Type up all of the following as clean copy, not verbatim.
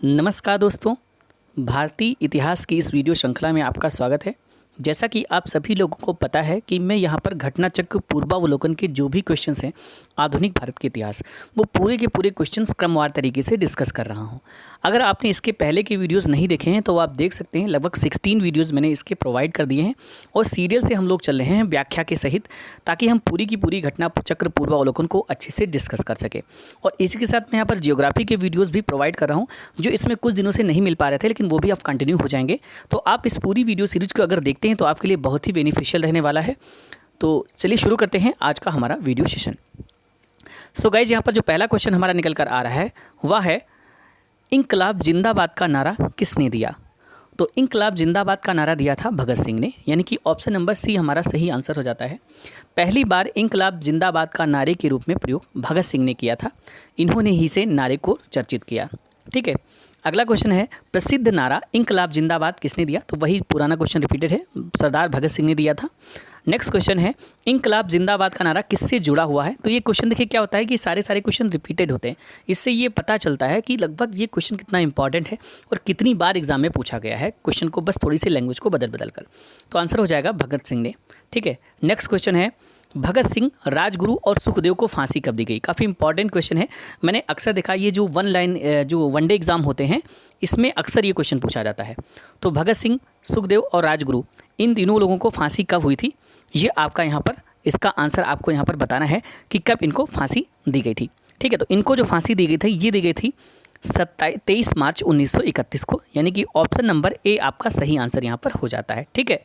नमस्कार दोस्तों, भारतीय इतिहास की इस वीडियो श्रृंखला में आपका स्वागत है। जैसा कि आप सभी लोगों को पता है कि मैं यहाँ पर घटनाचक्र पूर्वावलोकन के जो भी क्वेश्चंस हैं आधुनिक भारत के इतिहास, वो पूरे के पूरे क्वेश्चंस क्रमवार तरीके से डिस्कस कर रहा हूँ। अगर आपने इसके पहले के वीडियोस नहीं देखे हैं तो आप देख सकते हैं। लगभग 16 वीडियोस मैंने इसके प्रोवाइड कर दिए हैं और सीरियल से हम लोग चल रहे हैं व्याख्या के सहित, ताकि हम पूरी की पूरी घटना चक्र पूर्वावलोकन को अच्छे से डिस्कस कर सके। और इसी के साथ मैं यहाँ पर जियोग्राफी के वीडियोज़ भी प्रोवाइड कर रहा हूँ, जो इसमें कुछ दिनों से नहीं मिल पा रहे थे, लेकिन वो भी आप कंटिन्यू हो जाएंगे। तो आप इस पूरी वीडियो सीरीज को अगर देखते हैं तो आपके लिए बहुत ही बेनिफिशियल रहने वाला है। तो चलिए शुरू करते हैं आज का हमारा वीडियो सेशन। सो गाइज, यहाँ पर जो पहला क्वेश्चन हमारा निकल कर आ रहा है वह है, इंकलाब जिंदाबाद का नारा किसने दिया? तो इंकलाब जिंदाबाद का नारा दिया था भगत सिंह ने, यानी कि ऑप्शन नंबर सी हमारा सही आंसर हो जाता है। पहली बार इंकलाब जिंदाबाद का नारे के रूप में प्रयोग भगत सिंह ने किया था। इन्होंने ही से नारे को चर्चित किया। ठीक है, अगला क्वेश्चन है, प्रसिद्ध नारा इंकलाब जिंदाबाद किसने दिया? तो वही पुराना क्वेश्चन रिपीटेड है, सरदार भगत सिंह ने दिया था। नेक्स्ट क्वेश्चन है, इंकलाब जिंदाबाद का नारा किससे जुड़ा हुआ है? तो ये क्वेश्चन देखिए क्या होता है कि सारे क्वेश्चन रिपीटेड होते हैं। इससे ये पता चलता है कि लगभग ये क्वेश्चन कितना इंपॉर्टेंट है और कितनी बार एग्जाम में पूछा गया है क्वेश्चन को, बस थोड़ी सी लैंग्वेज को बदल कर। तो आंसर हो जाएगा भगत सिंह ने। ठीक है, नेक्स्ट क्वेश्चन है, भगत सिंह, राजगुरु और सुखदेव को फांसी कब दी गई? काफ़ी इंपॉर्टेंट क्वेश्चन है। मैंने अक्सर देखा ये जो वनडे एग्जाम होते हैं इसमें अक्सर ये क्वेश्चन पूछा जाता है। तो भगत सिंह, सुखदेव और राजगुरु, इन तीनों लोगों को फांसी कब हुई थी? ये आपका यहाँ पर इसका आंसर आपको यहाँ पर बताना है कि कब इनको फांसी दी गई थी। ठीक है, तो इनको जो फांसी दी गई थी ये दी गई थी 23 मार्च 1931 को, यानी कि ऑप्शन नंबर ए आपका सही आंसर यहाँ पर हो जाता है। ठीक है,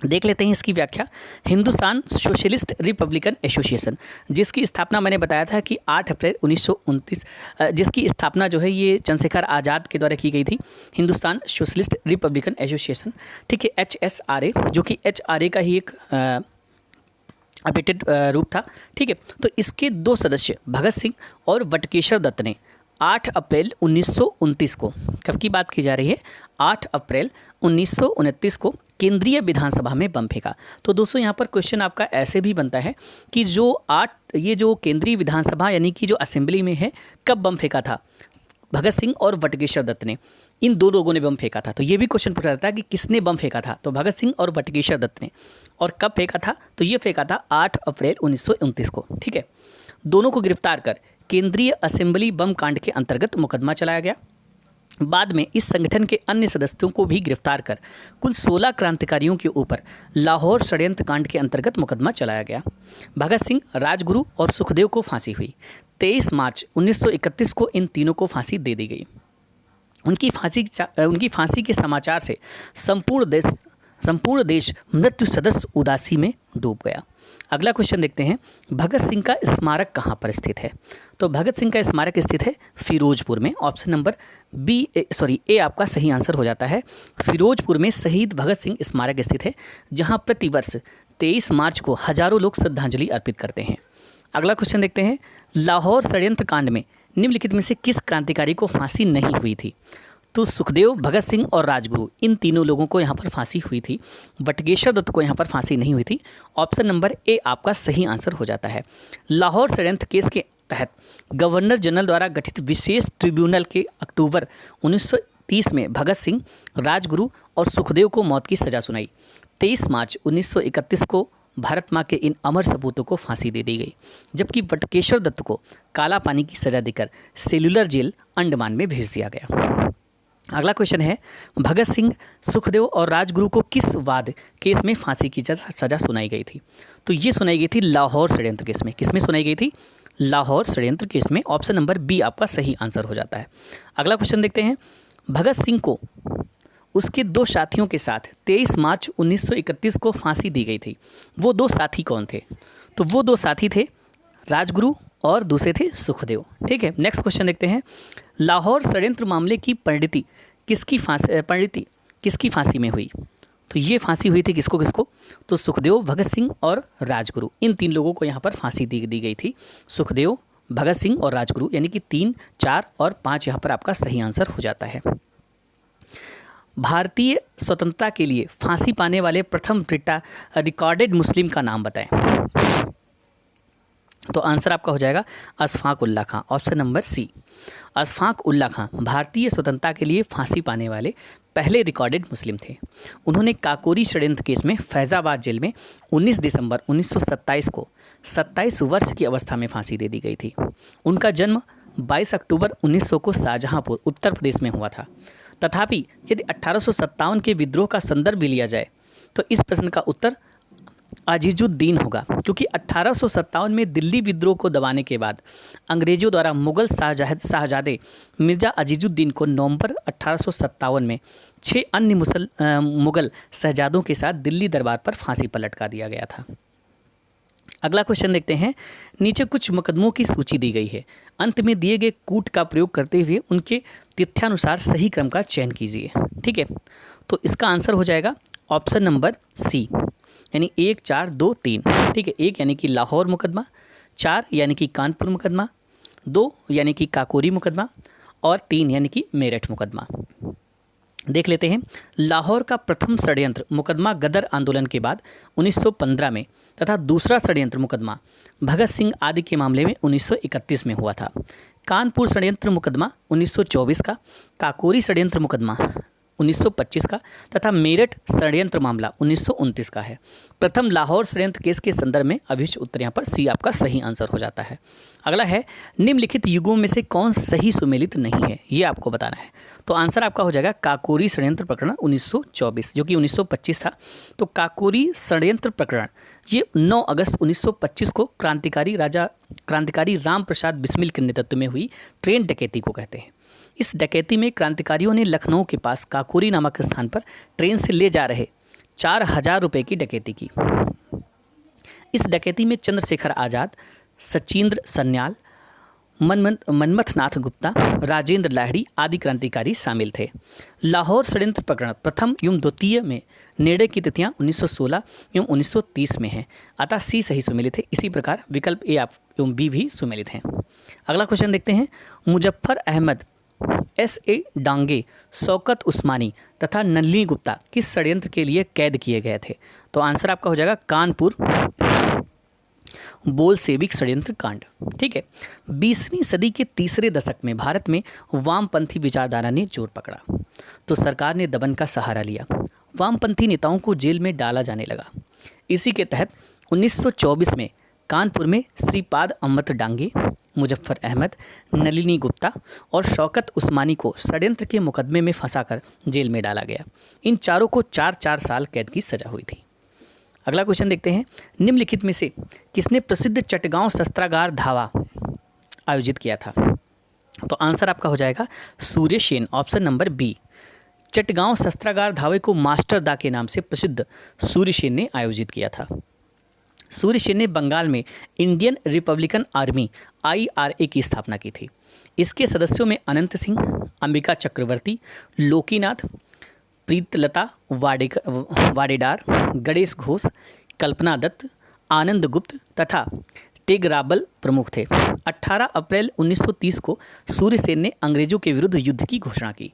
देख लेते हैं इसकी व्याख्या। हिंदुस्तान सोशलिस्ट रिपब्लिकन एसोसिएशन, जिसकी स्थापना मैंने बताया था कि 8 अप्रैल 1929, जिसकी स्थापना जो है ये चंद्रशेखर आज़ाद के द्वारा की गई थी। हिंदुस्तान सोशलिस्ट रिपब्लिकन एसोसिएशन, ठीक है, HSRA, जो कि HRA का ही एक अपडेटेड रूप था। ठीक है, तो इसके दो सदस्य भगत सिंह और बटुकेश्वर दत्त ने 8 अप्रैल 1929 को, कब की बात की जा रही है? 8 अप्रैल 1929 को केंद्रीय विधानसभा में बम फेंका। तो दोस्तों यहाँ पर क्वेश्चन आपका ऐसे भी बनता है कि ये जो केंद्रीय विधानसभा यानी कि जो असेंबली में है, कब बम फेंका था? भगत सिंह और बटुकेश्वर दत्त ने, इन दो लोगों ने बम फेंका था। तो ये भी क्वेश्चन पूछा जाता है कि किसने बम फेंका था? तो भगत सिंह और बटुकेश्वर दत्त ने। और कब फेंका था? तो ये फेंका था 8 अप्रैल 1929 को। ठीक है, दोनों को गिरफ्तार कर केंद्रीय असेंबली बम कांड के अंतर्गत मुकदमा चलाया गया। बाद में इस संगठन के अन्य सदस्यों को भी गिरफ्तार कर कुल 16 क्रांतिकारियों के ऊपर लाहौर षड्यंत्र कांड के अंतर्गत मुकदमा चलाया गया। भगत सिंह, राजगुरु और सुखदेव को फांसी हुई। 23 मार्च 1931 को इन तीनों को फांसी दे दी गई। उनकी फांसी के समाचार से संपूर्ण देश मृत्यु सदस्य उदासी में डूब गया। अगला क्वेश्चन देखते हैं, भगत सिंह का स्मारक कहाँ पर स्थित है? तो भगत सिंह का स्मारक स्थित है फिरोजपुर में। ऑप्शन नंबर ए आपका सही आंसर हो जाता है। फिरोजपुर में शहीद भगत सिंह स्मारक स्थित है, जहां प्रतिवर्ष 23 मार्च को हजारों लोग श्रद्धांजलि अर्पित करते हैं। अगला क्वेश्चन देखते हैं, लाहौर षड्यंत्र कांड में निम्नलिखित में से किस क्रांतिकारी को फांसी नहीं हुई थी? तो सुखदेव, भगत सिंह और राजगुरु, इन तीनों लोगों को यहाँ पर फांसी हुई थी। बटुकेश्वर दत्त को यहाँ पर फांसी नहीं हुई थी। ऑप्शन नंबर ए आपका सही आंसर हो जाता है। लाहौर षड्यंत्र केस के तहत गवर्नर जनरल द्वारा गठित विशेष ट्रिब्यूनल के अक्टूबर 1930 में भगत सिंह, राजगुरु और सुखदेव को मौत की सजा सुनाई। 23 मार्च 1931 को भारत माँ के इन अमर सपूतों को फांसी दे दी गई, जबकि बटुकेश्वर दत्त को काला पानी की सजा देकर सेल्युलर जेल अंडमान में भेज दिया गया। अगला क्वेश्चन है, भगत सिंह, सुखदेव और राजगुरु को किस वाद केस में फांसी की सजा सुनाई गई थी? तो ये सुनाई गई थी लाहौर षड्यंत्र केस में। किस में सुनाई गई थी? लाहौर षड्यंत्र केस में। ऑप्शन नंबर बी आपका सही आंसर हो जाता है। अगला क्वेश्चन देखते हैं, भगत सिंह को उसके दो साथियों के साथ 23 मार्च 1931 को फांसी दी गई थी। वो दो साथी कौन थे? तो वो दो साथी थे राजगुरु और दूसरे थे सुखदेव। ठीक है, नेक्स्ट क्वेश्चन देखते हैं, लाहौर षड्यंत्र मामले की परिणति किसकी फांसी में हुई? तो ये फांसी हुई थी किसको? तो सुखदेव, भगत सिंह और राजगुरु, इन तीन लोगों को यहाँ पर फांसी दी गई थी। सुखदेव, भगत सिंह और राजगुरु, यानी कि 3, 4 और 5 यहाँ पर आपका सही आंसर हो जाता है। भारतीय स्वतंत्रता के लिए फांसी पाने वाले प्रथम रिकॉर्डेड मुस्लिम का नाम बताएं। तो आंसर आपका हो जाएगा Ashfaq Ullah Khan, option number C. Ashfaq Ullah Khan भारतीय स्वतंत्रता के लिए फांसी पाने वाले पहले रिकॉर्डेड मुस्लिम थे। उन्होंने काकोरी षड्यंत्र केस में फैज़ाबाद जेल में 19 दिसंबर 1927 को 27 वर्ष की अवस्था में फांसी दे दी गई थी। उनका जन्म 22 अक्टूबर 1900 को शाहजहांपुर उत्तर प्रदेश में हुआ था। तथापि यदि 1857 के विद्रोह का संदर्भ भी लिया जाए तो इस प्रश्न का उत्तर अजीजुद्दीन होगा, क्योंकि 1857 में दिल्ली विद्रोह को दबाने के बाद अंग्रेजों द्वारा मुगल शाहजादे मिर्ज़ा अजीजुद्दीन को नवंबर 1857 में 6 अन्य मुगल शहजादों के साथ दिल्ली दरबार पर फांसी पर लटका दिया गया था। अगला क्वेश्चन देखते हैं। नीचे कुछ मुकदमों की सूची दी गई है। अंत में दिए गए कूट का प्रयोग करते हुए उनके तिथ्यानुसार सही क्रम का चयन कीजिए। ठीक है, तो इसका आंसर हो जाएगा ऑप्शन नंबर सी, यानी 1, 4, 2, 3। ठीक है, 1 यानी कि लाहौर मुकदमा, 4 यानी कि कानपुर मुकदमा, 2 यानी कि काकोरी मुकदमा और 3 यानी कि मेरठ मुकदमा। देख लेते हैं। लाहौर का प्रथम षड्यंत्र मुकदमा गदर आंदोलन के बाद 1915 में तथा दूसरा षड्यंत्र मुकदमा भगत सिंह आदि के मामले में 1931 में हुआ था। कानपुर षड्यंत्र मुकदमा 1924 का, काकोरी षड्यंत्र मुकदमा 1925 का तथा मेरठ षड्यंत्र मामला 1929 का है। प्रथम लाहौर षड्यंत्र केस के संदर्भ में अभिष्ट उत्तर यहाँ पर सी आपका सही आंसर हो जाता है। अगला है, निम्नलिखित युगों में से कौन सही सुमेलित नहीं है, ये आपको बताना है। तो आंसर आपका हो जाएगा काकोरी षड्यंत्र प्रकरण 1924, जो कि 1925 था। तो काकोरी षड्यंत्र प्रकरण ये 9 अगस्त 1925 को क्रांतिकारी राम प्रसाद बिस्मिल के नेतृत्व में हुई ट्रेन डकैती को कहते हैं। इस डकैती में क्रांतिकारियों ने लखनऊ के पास काकोरी नामक स्थान पर ट्रेन से ले जा रहे 4000 रुपये की डकैती की। इस डकैती में चंद्रशेखर आज़ाद, सचिंद्र सन्याल, मनमथनाथ गुप्ता, राजेंद्र लाहिड़ी आदि क्रांतिकारी शामिल थे। लाहौर षड्यंत्र प्रकरण प्रथम एवं द्वितीय में निर्णय की तिथियां 1916 एवं 1930 में हैं, अतः सी सही सुमेलित है। इसी प्रकार विकल्प ए एवं बी भी सुमेलित हैं। अगला क्वेश्चन देखते हैं। मुजफ्फर अहमद, S.A. डांगे, शौकत उस्मानी तथा नलिनी गुप्ता किस षड्यंत्र के लिए कैद किए गए थे? तो आंसर आपका हो जाएगा कानपुर बोल्शेविक षड्यंत्र कांड। ठीक है, 20वीं सदी के तीसरे दशक में भारत में वामपंथी विचारधारा ने जोर पकड़ा तो सरकार ने दमन का सहारा लिया। वामपंथी नेताओं को जेल में डाला जाने लगा। इसी के तहत 1924 में कानपुर में श्रीपाद अम्मत डांगे, मुजफ्फर अहमद, नलिनी गुप्ता और शौकत उस्मानी को षड्यंत्र के मुकदमे में फंसाकर जेल में डाला गया। इन चारों को 4-4 साल कैद की सजा हुई थी। अगला क्वेश्चन देखते हैं। निम्नलिखित में से किसने प्रसिद्ध चटगांव शस्त्रागार धावा आयोजित किया था? तो आंसर आपका हो जाएगा Surya Sen, option number B. Chittagong शस्त्रागार धावे को मास्टर दा के नाम से प्रसिद्ध सूर्य सेन ने आयोजित किया था। सूर्य सेन ने बंगाल में इंडियन रिपब्लिकन आर्मी IRA की स्थापना की थी। इसके सदस्यों में अनंत सिंह, अंबिका चक्रवर्ती, लोकीनाथ, प्रीतलता वाडेदार, गणेश घोष, कल्पना दत्त, आनंद गुप्त तथा टेगराबल प्रमुख थे। 18 अप्रैल 1930 को सूर्यसेन ने अंग्रेजों के विरुद्ध युद्ध की घोषणा की।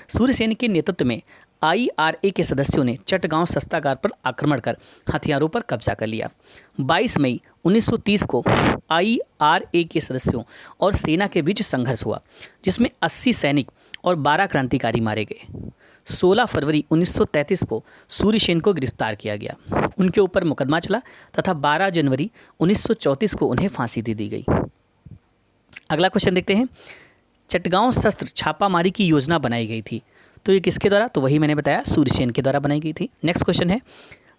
सूर्यसेन के नेतृत्व में IRA के सदस्यों ने चटगांव शस्त्रागार पर आक्रमण कर हथियारों पर कब्जा कर लिया। 22 मई 1930 को IRA के सदस्यों और सेना के बीच संघर्ष हुआ, जिसमें 80 सैनिक और 12 क्रांतिकारी मारे गए। 16 फरवरी 1933 को सूर्यसेन को गिरफ्तार किया गया। उनके ऊपर मुकदमा चला तथा 12 जनवरी 1934 को उन्हें फांसी दे दी गई। अगला क्वेश्चन देखते हैं। चटगांव शस्त्र छापामारी की योजना बनाई गई थी, तो ये किसके द्वारा? तो वही मैंने बताया, सूर्यसेन के द्वारा बनाई गई थी। नेक्स्ट क्वेश्चन है,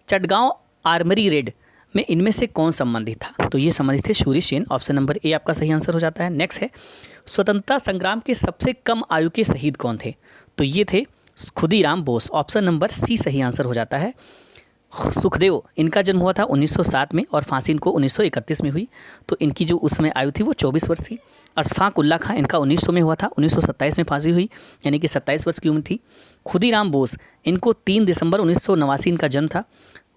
चटगांव आर्मरी रेड में इनमें से कौन संबंधित था? तो ये संबंधित थे सूर्यसेन, ऑप्शन नंबर ए आपका सही आंसर हो जाता है। नेक्स्ट है, स्वतंत्रता संग्राम के सबसे कम आयु के शहीद कौन थे? तो ये थे Khudiram Bose, option number C सही आंसर हो जाता है। सुखदेव, इनका जन्म हुआ था 1907 में और फांसी इनको 1931 में हुई, तो इनकी जो उस समय आयु थी वो 24 वर्ष थी। अशफाक उल्लाह खां, इनका 1900 में हुआ था, 1927 में फांसी हुई, यानी कि 27 वर्ष की उम्र थी। खुदीराम बोस, इनको 3 दिसंबर 1989 इनका जन्म था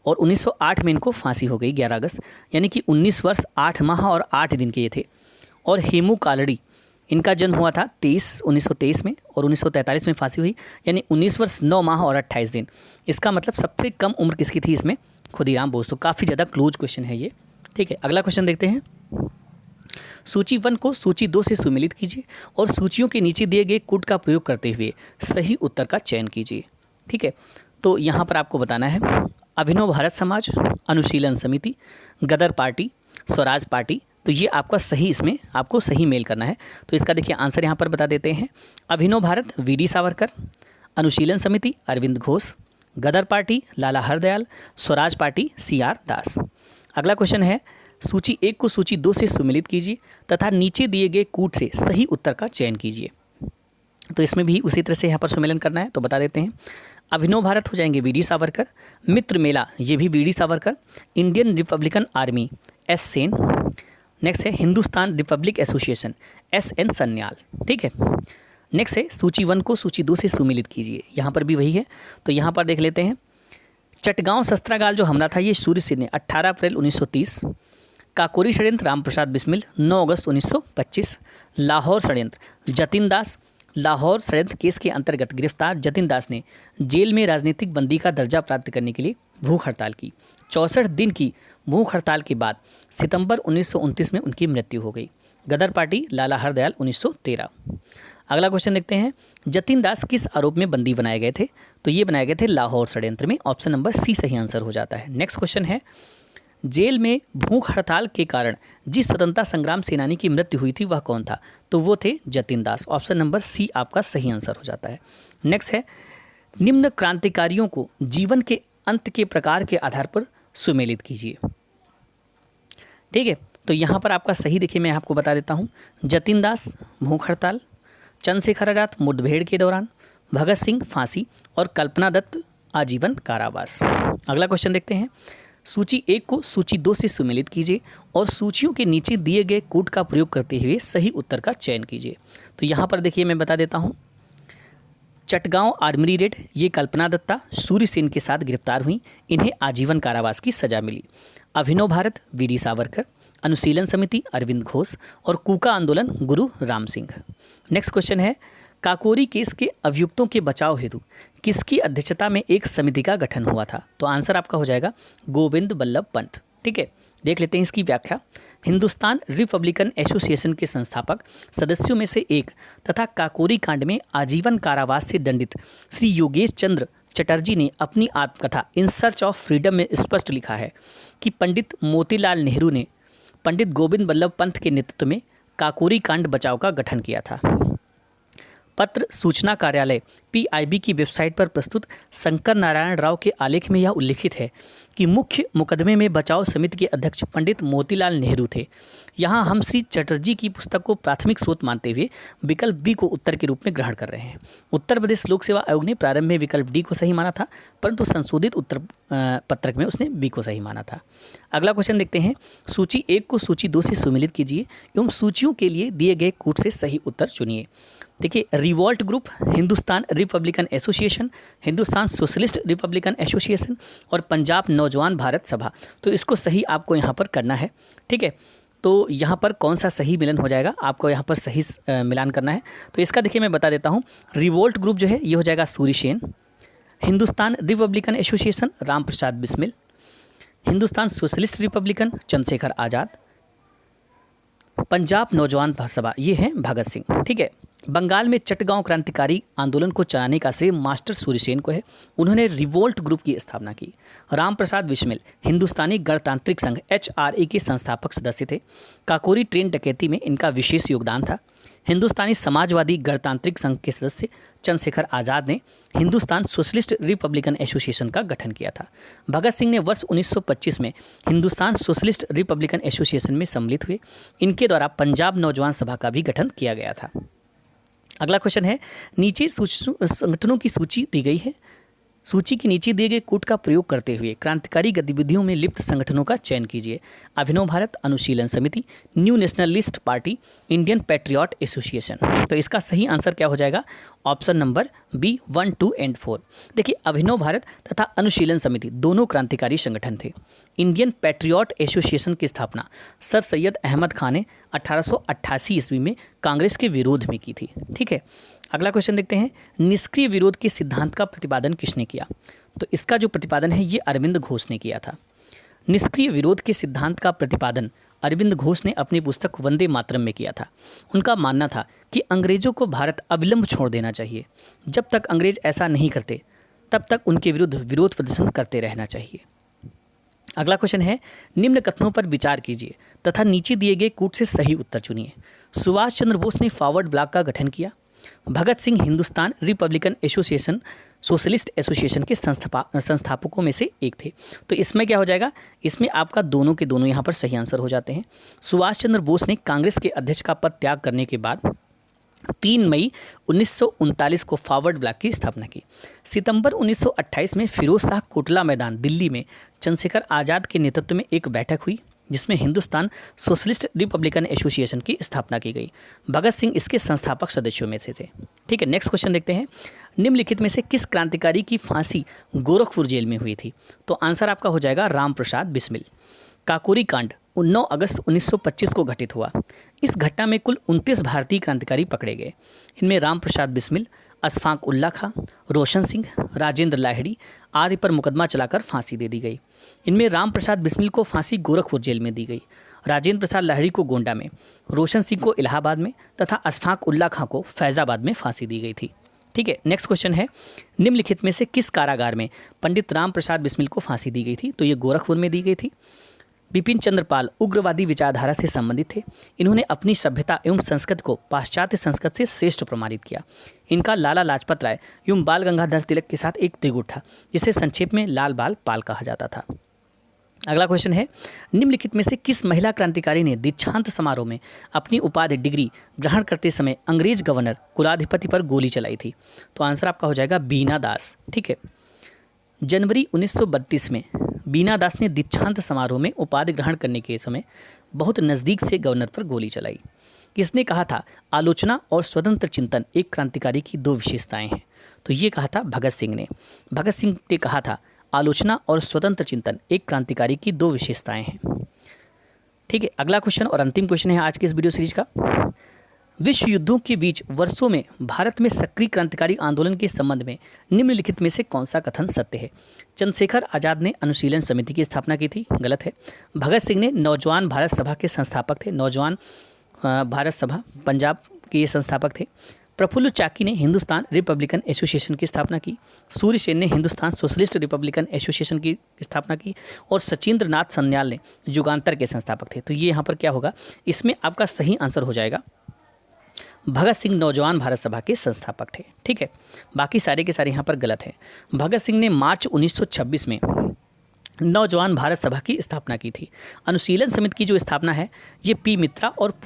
और 1908 में इनको फांसी हो गई 11 अगस्त, यानी कि 19 वर्ष 8 माह और 8 दिन के ये थे। और हेमू कालड़ी, इनका जन्म हुआ था 1923 में और 1943 में फांसी हुई, यानी 19 वर्ष 9 माह और 28 दिन। इसका मतलब सबसे कम उम्र किसकी थी इसमें? खुदीराम बोस। तो काफ़ी ज़्यादा क्लोज क्वेश्चन है ये। ठीक है, अगला क्वेश्चन देखते हैं। सूची 1 को सूची 2 से सुमेलित कीजिए और सूचियों के नीचे दिए गए कोड का प्रयोग करते हुए सही उत्तर का चयन कीजिए। ठीक है, तो यहाँ पर आपको बताना है अभिनव भारत समाज, अनुशीलन समिति, गदर पार्टी, स्वराज पार्टी। तो ये आपका सही, इसमें आपको सही मेल करना है। तो इसका देखिए आंसर यहाँ पर बता देते हैं। अभिनव भारत वी.डी. सावरकर, अनुशीलन समिति अरविंद घोष, गदर पार्टी लाला हरदयाल, स्वराज पार्टी सी.आर. दास। अगला क्वेश्चन है सूची 1 को सूची 2 से सुमेलित कीजिए तथा नीचे दिए गए कूट से सही उत्तर का चयन कीजिए। तो इसमें भी उसी तरह से यहाँ पर सुमेलन करना है। तो बता देते हैं अभिनव भारत हो जाएंगे वी.डी. सावरकर, मित्र मेला ये भी V D. Savarkar, Indian republican army S. Sen, next है Hindustan republic association S N. Sanyal. ठीक है, नेक्स्ट है सूची 1 को सूची 2 से सुमेलित कीजिए, यहाँ पर भी वही है। तो यहाँ पर देख लेते हैं चटगांव शस्त्रागार जो हमला था ये सूर्य सेन ने 18 अप्रैल 1930, काकोरी षड्यंत्र रामप्रसाद बिस्मिल 9 अगस्त 1925, लाहौर षड्यंत्र जतिन दास, लाहौर षड्यंत्र केस के अंतर्गत गिरफ्तार जतिन दास ने जेल में राजनीतिक बंदी का दर्जा प्राप्त करने के लिए भूख हड़ताल की। 64 दिन की भूख हड़ताल के बाद सितंबर 1929 में उनकी मृत्यु हो गई। गदर पार्टी लाला हरदयाल 1913। अगला क्वेश्चन देखते हैं जतिन दास किस आरोप में बंदी बनाए गए थे? तो ये बनाए गए थे लाहौर षड्यंत्र में। ऑप्शन नंबर सी सही आंसर हो जाता है। नेक्स्ट क्वेश्चन है जेल में भूख हड़ताल के कारण जिस स्वतंत्रता संग्राम सेनानी की मृत्यु हुई थी वह कौन था? तो वो थे जतिन दास। ऑप्शन नंबर सी आपका सही आंसर हो जाता है। नेक्स्ट है निम्न क्रांतिकारियों को जीवन के अंत के प्रकार के आधार पर सुमेलित कीजिए। ठीक है, तो यहाँ पर आपका सही देखिए मैं आपको बता देता हूँ। जतिन दास भूख हड़ताल, चंद्रशेखर आजाद मुठभेड़ के दौरान, भगत सिंह फांसी और कल्पना दत्त आजीवन कारावास। अगला क्वेश्चन देखते हैं सूची 1 को सूची 2 से सुमेलित कीजिए और सूचियों के नीचे दिए गए कोड का प्रयोग करते हुए सही उत्तर का चयन कीजिए। तो यहाँ पर देखिए मैं बता देता हूँ चटगांव आर्मरी रेड ये कल्पना दत्ता सूर्य सेन के साथ गिरफ्तार हुई, इन्हें आजीवन कारावास की सजा मिली। अभिनव भारत वी.डी. सावरकर, अनुशीलन समिति अरविंद घोष और कूका आंदोलन गुरु राम सिंह। नेक्स्ट क्वेश्चन है काकोरी केस के अभियुक्तों के बचाव हेतु किसकी अध्यक्षता में एक समिति का गठन हुआ था? तो आंसर आपका हो जाएगा गोविंद बल्लभ पंत। ठीक है, देख लेते हैं इसकी व्याख्या। हिंदुस्तान रिपब्लिकन एसोसिएशन के संस्थापक सदस्यों में से एक तथा काकोरी कांड में आजीवन कारावास से दंडित श्री योगेश चंद्र चटर्जी ने अपनी आत्मकथा इन सर्च ऑफ फ्रीडम में स्पष्ट लिखा है कि पंडित मोतीलाल नेहरू ने पंडित गोविंद बल्लभ पंत के नेतृत्व में काकोरी कांड बचाव का गठन किया था। पत्र सूचना कार्यालय पीआईबी की वेबसाइट पर प्रस्तुत शंकर नारायण राव के आलेख में यह उल्लिखित है कि मुख्य मुकदमे में बचाव समिति के अध्यक्ष पंडित मोतीलाल नेहरू थे। यहाँ हम श्री चटर्जी की पुस्तक को प्राथमिक स्रोत मानते हुए विकल्प बी को उत्तर के रूप में ग्रहण कर रहे हैं। उत्तर प्रदेश लोक सेवा आयोग ने प्रारंभ में विकल्प डी को सही माना था, परंतु संशोधित उत्तर पत्रक में उसने बी को सही माना था। अगला क्वेश्चन देखते हैं सूची 1 को सूची 2 से सुमेलित कीजिए एवं सूचियों के लिए दिए गए कूट से सही उत्तर चुनिए। देखिए revolt group, Hindustan republican association, Hindustan socialist Republican association और पंजाब नौजवान भारत सभा। तो इसको सही आपको यहाँ पर करना है। ठीक है, तो यहाँ पर कौन सा सही मिलन हो जाएगा, आपको यहाँ पर सही मिलान करना है। तो इसका देखिए मैं बता देता हूँ। रिवॉल्ट ग्रुप जो है ये हो जाएगा Surya Sen, Hindustan republican association Ramprasad Bismil, Hindustan socialist republican Chandrashekhar Azad, Punjab Naujawan Sabha ये है भगत सिंह। ठीक है, बंगाल में चटगांव क्रांतिकारी आंदोलन को चलाने का श्रेय मास्टर सूर्य सेन को है। उन्होंने रिवोल्ट ग्रुप की स्थापना की। रामप्रसाद बिस्मिल हिंदुस्तानी गणतांत्रिक संघ HRA के संस्थापक सदस्य थे। काकोरी ट्रेन डकैती में इनका विशेष योगदान था। हिंदुस्तानी समाजवादी गणतांत्रिक संघ के सदस्य चंद्रशेखर आज़ाद ने हिंदुस्तान सोशलिस्ट रिपब्लिकन एसोसिएशन का गठन किया था। भगत सिंह ने वर्ष 1925 में हिंदुस्तान सोशलिस्ट रिपब्लिकन एसोसिएशन में सम्मिलित हुए। इनके द्वारा पंजाब नौजवान सभा का भी गठन किया गया था। अगला क्वेश्चन है नीचे संगठनों की सूची दी गई है। सूची के नीचे दिए गए कूट का प्रयोग करते हुए क्रांतिकारी गतिविधियों में लिप्त संगठनों का चयन कीजिए। अभिनव Bharat Anushilan Samiti, new nationalist party, Indian patriot association. तो इसका सही आंसर क्या हो जाएगा? Option number B 1, 2 and 4। देखिए अभिनव भारत तथा अनुशीलन समिति दोनों क्रांतिकारी संगठन थे। इंडियन पैट्रियट एसोसिएशन की स्थापना सर सैयद अहमद खान ने 1888 ईस्वी में कांग्रेस के विरोध में की थी। ठीक है, अगला क्वेश्चन देखते हैं निष्क्रिय विरोध के सिद्धांत का प्रतिपादन किसने किया? तो इसका जो प्रतिपादन है ये अरविंद घोष ने किया था। निष्क्रिय विरोध के सिद्धांत का प्रतिपादन अरविंद घोष ने अपनी पुस्तक वंदे मातरम में किया था। उनका मानना था कि अंग्रेजों को भारत अविलंब छोड़ देना चाहिए। जब तक अंग्रेज ऐसा नहीं करते तब तक उनके विरुद्ध विरोध प्रदर्शन करते रहना चाहिए। अगला क्वेश्चन है, निम्न कथनों पर विचार कीजिए तथा नीचे दिए गए कूट से सही उत्तर चुनिए। सुभाष चंद्र बोस ने फॉरवर्ड ब्लॉक का गठन किया। Bhagat Singh Hindustan republican association socialist association के संस्थापकों में से एक थे। तो इसमें क्या हो जाएगा, इसमें आपका दोनों के दोनों यहाँ पर सही आंसर हो जाते हैं। सुभाष चंद्र बोस ने कांग्रेस के अध्यक्ष का पद त्याग करने के बाद 3 मई 1939 को फॉरवर्ड ब्लॉक की स्थापना की। सितंबर 1928 में फिरोज शाह कोटला मैदान दिल्ली में चंद्रशेखर आज़ाद के नेतृत्व में एक बैठक हुई जिसमें हिंदुस्तान सोशलिस्ट रिपब्लिकन एसोसिएशन की स्थापना की गई। भगत सिंह इसके संस्थापक सदस्यों में से थे। ठीक है, नेक्स्ट क्वेश्चन देखते हैं। निम्नलिखित में से किस क्रांतिकारी की फांसी गोरखपुर जेल में हुई थी? तो आंसर आपका हो जाएगा राम प्रसाद बिस्मिल। काकोरी कांड 9 अगस्त 1925 को घटित हुआ। इस घटना में कुल 29 भारतीय क्रांतिकारी पकड़े गए। इनमें राम प्रसाद बिस्मिल, अशफाक उल्ला खां, रोशन सिंह, राजेंद्र लाहिड़ी आदि पर मुकदमा चलाकर फांसी दे दी गई। इनमें राम प्रसाद बिस्मिल को फांसी गोरखपुर जेल में दी गई, राजेंद्र प्रसाद लाहिड़ी को गोंडा में, रोशन सिंह को इलाहाबाद में तथा अशफाक उल्ला खां को फैज़ाबाद में फांसी दी गई थी। ठीक है, नेक्स्ट क्वेश्चन है, निम्नलिखित में से किस कारागार में पंडित राम प्रसाद बिस्मिल को फांसी दी गई थी? तो ये गोरखपुर में दी गई थी। बिपिन चंद्र पाल उग्रवादी विचारधारा से संबंधित थे। इन्होंने अपनी सभ्यता एवं संस्कृति को पाश्चात्य संस्कृति से श्रेष्ठ प्रमाणित किया। इनका लाला लाजपत राय एवं बाल गंगाधर तिलक के साथ एक त्रिगुट था जिसे संक्षेप में लाल बाल पाल कहा जाता था। अगला क्वेश्चन है, निम्नलिखित में से किस महिला क्रांतिकारी ने दीक्षांत समारोह में अपनी उपाधि डिग्री ग्रहण करते समय अंग्रेज गवर्नर कुलाधिपति पर गोली चलाई थी? तो आंसर आपका हो जाएगा बीना दास। ठीक है, जनवरी 1932 में बीना दास ने दीक्षांत समारोह में उपाधि ग्रहण करने के समय बहुत नज़दीक से गवर्नर पर गोली चलाई। किसने कहा था आलोचना और स्वतंत्र चिंतन एक क्रांतिकारी की 2 विशेषताएं हैं? तो ये कहा था भगत सिंह ने। भगत सिंह ने कहा था आलोचना और स्वतंत्र चिंतन एक क्रांतिकारी की 2 विशेषताएं हैं। ठीक है, अगला क्वेश्चन और अंतिम क्वेश्चन है आज के इस वीडियो सीरीज का। विश्व युद्धों के बीच वर्षों में भारत में सक्रिय क्रांतिकारी आंदोलन के संबंध में निम्नलिखित में से कौन सा कथन सत्य है? चंद्रशेखर आज़ाद ने अनुशीलन समिति की स्थापना की थी, गलत है। भगत सिंह ने नौजवान भारत सभा के संस्थापक थे, नौजवान भारत सभा पंजाब के ये संस्थापक थे। प्रफुल्ल चाकी ने हिंदुस्तान रिपब्लिकन एसोसिएशन की स्थापना की। सूर्य सेन ने हिंदुस्तान सोशलिस्ट रिपब्लिकन एसोसिएशन की स्थापना की और सचिंद्र नाथ सन्याल ने युगांतर के संस्थापक थे। तो ये यहाँ पर क्या होगा, इसमें आपका सही आंसर हो जाएगा भगत सिंह नौजवान भारत सभा के संस्थापक थे। ठीक है, बाकी सारे के सारे यहाँ पर गलत हैं। भगत सिंह ने मार्च 1926 में नौजवान भारत सभा की स्थापना की थी। अनुशीलन समिति की जो स्थापना है ये पी मित्रा और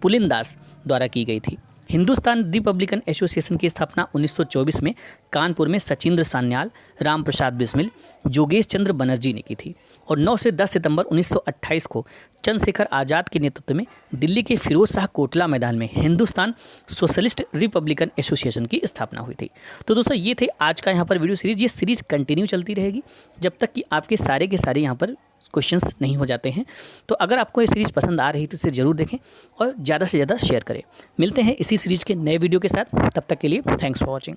पुलिन दास द्वारा की गई थी। हिंदुस्तान रिपब्लिकन एसोसिएशन की स्थापना 1924 में कानपुर में सचिंद्र सान्याल, राम प्रसाद बिस्मिल, जोगेश चंद्र बनर्जी ने की थी और 9 से 10 सितंबर 1928 को चंद्रशेखर आज़ाद के नेतृत्व में दिल्ली के फिरोज शाह कोटला मैदान में हिंदुस्तान सोशलिस्ट रिपब्लिकन एसोसिएशन की स्थापना हुई थी। तो दोस्तों ये थे आज का यहाँ पर वीडियो सीरीज। ये सीरीज कंटिन्यू चलती रहेगी जब तक कि आपके सारे के सारे यहाँ पर क्वेश्चंस नहीं हो जाते हैं। तो अगर आपको ये सीरीज़ पसंद आ रही तो इसे ज़रूर देखें और ज़्यादा से ज़्यादा शेयर करें। मिलते हैं इसी सीरीज़ के नए वीडियो के साथ, तब तक के लिए थैंक्स फॉर वॉचिंग।